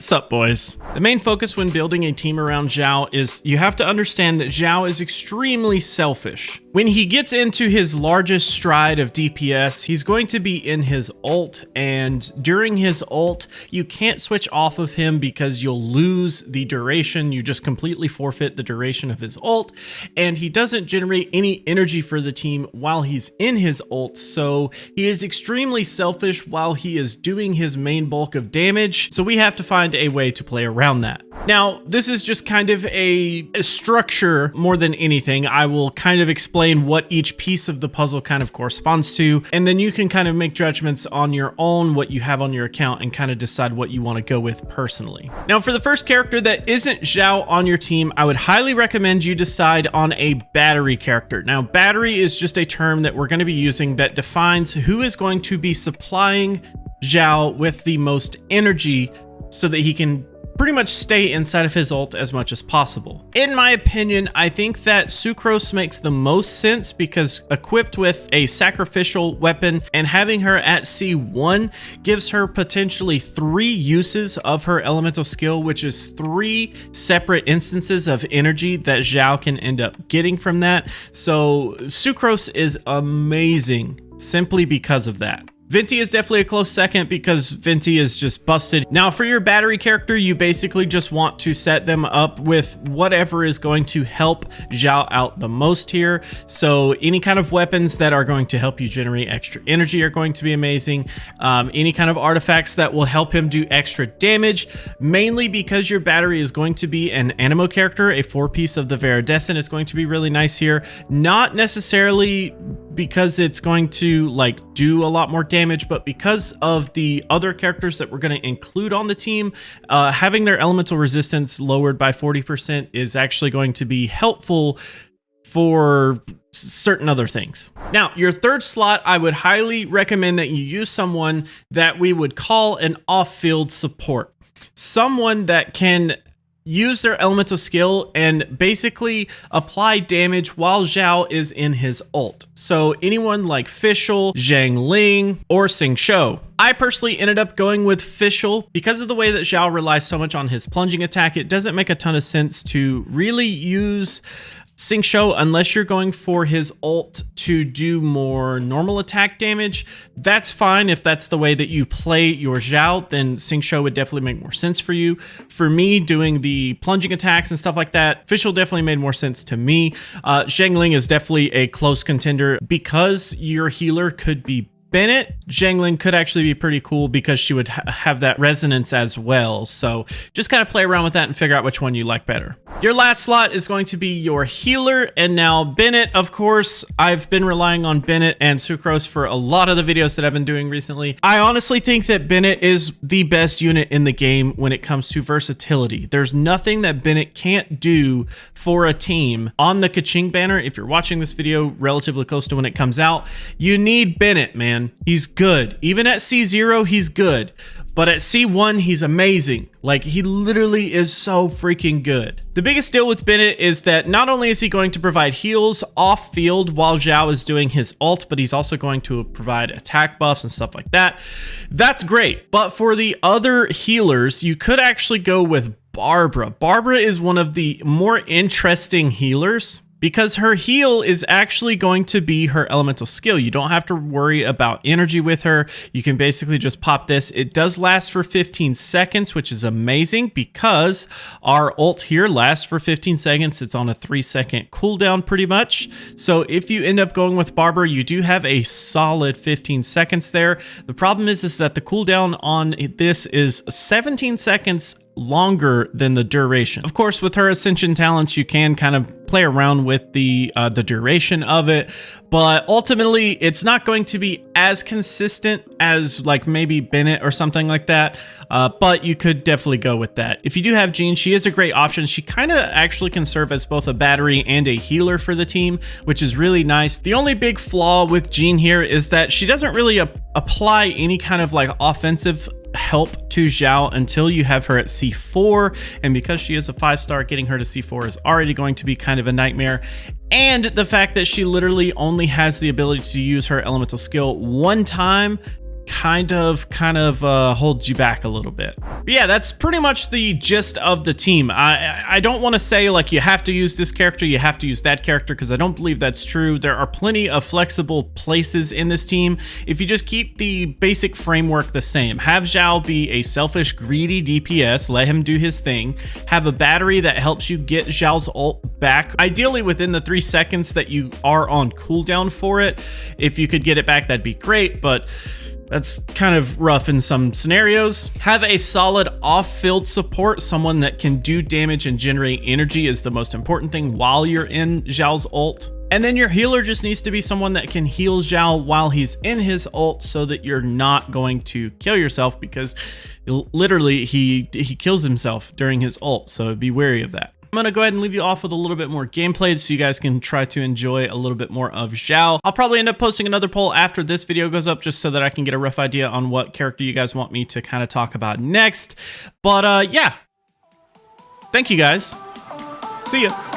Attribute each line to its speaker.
Speaker 1: What's up, boys? The main focus when building a team around Xiao is you have to understand that Xiao is extremely selfish. When he gets into his largest stride of DPS, he's going to be in his ult, and during his ult, you can't switch off of him because you'll lose the duration. You just completely forfeit the duration of his ult, and he doesn't generate any energy for the team while he's in his ult, so he is extremely selfish while he is doing his main bulk of damage, so we have to find a way to play around that. Now, this is just kind of a structure more than anything. I will kind of explain what each piece of the puzzle kind of corresponds to, and then you can kind of make judgments on your own, what you have on your account, and kind of decide what you want to go with personally. Now, for the first character that isn't Xiao on your team, I would highly recommend you decide on a battery character. Now, battery is just a term that we're going to be using that defines who is going to be supplying Xiao with the most energy so that he can pretty much stay inside of his ult as much as possible. In my opinion, I think that Sucrose makes the most sense because equipped with a sacrificial weapon and having her at C1 gives her potentially 3 uses of her elemental skill, which is 3 separate instances of energy that Xiao can end up getting from that. So Sucrose is amazing simply because of that. Venti is definitely a close second because Venti is just busted. Now, for your battery character, you basically just want to set them up with whatever is going to help Xiao out the most here. So any kind of weapons that are going to help you generate extra energy are going to be amazing. Any kind of artifacts that will help him do extra damage, mainly because your battery is going to be an Anemo character. A 4-piece of the Viridescent is going to be really nice here. Not necessarily because it's going to like do a lot more damage, but because of the other characters that we're going to include on the team, having their elemental resistance lowered by 40% is actually going to be helpful for certain other things. Now, your third slot, I would highly recommend that you use someone that we would call an off-field support. Someone that can use their elemental skill and basically apply damage while Xiao is in his ult. So anyone like Fischl, Zhang Ling, or Xiao. I personally ended up going with Fischl because of the way that Xiao relies so much on his plunging attack. It doesn't make a ton of sense to really use Xiao unless you're going for his ult to do more normal attack damage. That's fine if that's the way that you play your Xiao, then Xiao would definitely make more sense for you. For me, doing the plunging attacks and stuff like that, Fischl definitely made more sense to me. Zhang Ling is definitely a close contender because your healer could be Bennett. Zhang Ling could actually be pretty cool because she would have that resonance as well. So just kind of play around with that and figure out which one you like better. Your last slot is going to be your healer. And now Bennett, of course, I've been relying on Bennett and Sucrose for a lot of the videos that I've been doing recently. I honestly think that Bennett is the best unit in the game when it comes to versatility. There's nothing that Bennett can't do for a team. On the Kaching banner, if you're watching this video relatively close to when it comes out, you need Bennett, man. He's good. Even at C0, he's good. But at C1, he's amazing. Like, he literally is so freaking good. The biggest deal with Bennett is that not only is he going to provide heals off field while Xiao is doing his ult, but he's also going to provide attack buffs and stuff like that. That's great. But for the other healers, you could actually go with Barbara. Barbara is one of the more interesting healers because her heal is actually going to be her elemental skill. You don't have to worry about energy with her. You can basically just pop this. It does last for 15 seconds, which is amazing because our ult here lasts for 15 seconds. It's on a 3-second cooldown pretty much. So if you end up going with Barbara, you do have a solid 15 seconds there. The problem is that the cooldown on this is 17 seconds longer than the duration. Of course, with her ascension talents, you can kind of play around with the duration of it, but ultimately it's not going to be as consistent as like maybe Bennett or something like that, but you could definitely go with that. If you do have Jean, she is a great option. She kind of actually can serve as both a battery and a healer for the team, which is really nice. The only big flaw with Jean here is that she doesn't really apply any kind of like offensive help to Xiao until you have her at C4, and because she is a 5-star, getting her to C4 is already going to be kind of a nightmare. And the fact that she literally only has the ability to use her elemental skill one time kind of holds you back a little bit. But yeah, that's pretty much the gist of the team. I don't want to say like you have to use this character, you have to use that character, because I don't believe that's true. There are plenty of flexible places in this team if you just keep the basic framework the same. Have Xiao be a selfish, greedy DPS, let him do his thing. Have a battery that helps you get Xiao's ult back, ideally within the 3 seconds that you are on cooldown for it. If you could get it back, that'd be great, but that's kind of rough in some scenarios. Have a solid off-field support. Someone that can do damage and generate energy is the most important thing while you're in Xiao's ult. And then your healer just needs to be someone that can heal Xiao while he's in his ult, so that you're not going to kill yourself, because literally he kills himself during his ult, so be wary of that. I'm gonna go ahead and leave you off with a little bit more gameplay so you guys can try to enjoy a little bit more of Xiao. I'll probably end up posting another poll after this video goes up, just so that I can get a rough idea on what character you guys want me to kind of talk about next. But yeah, thank you guys. See ya.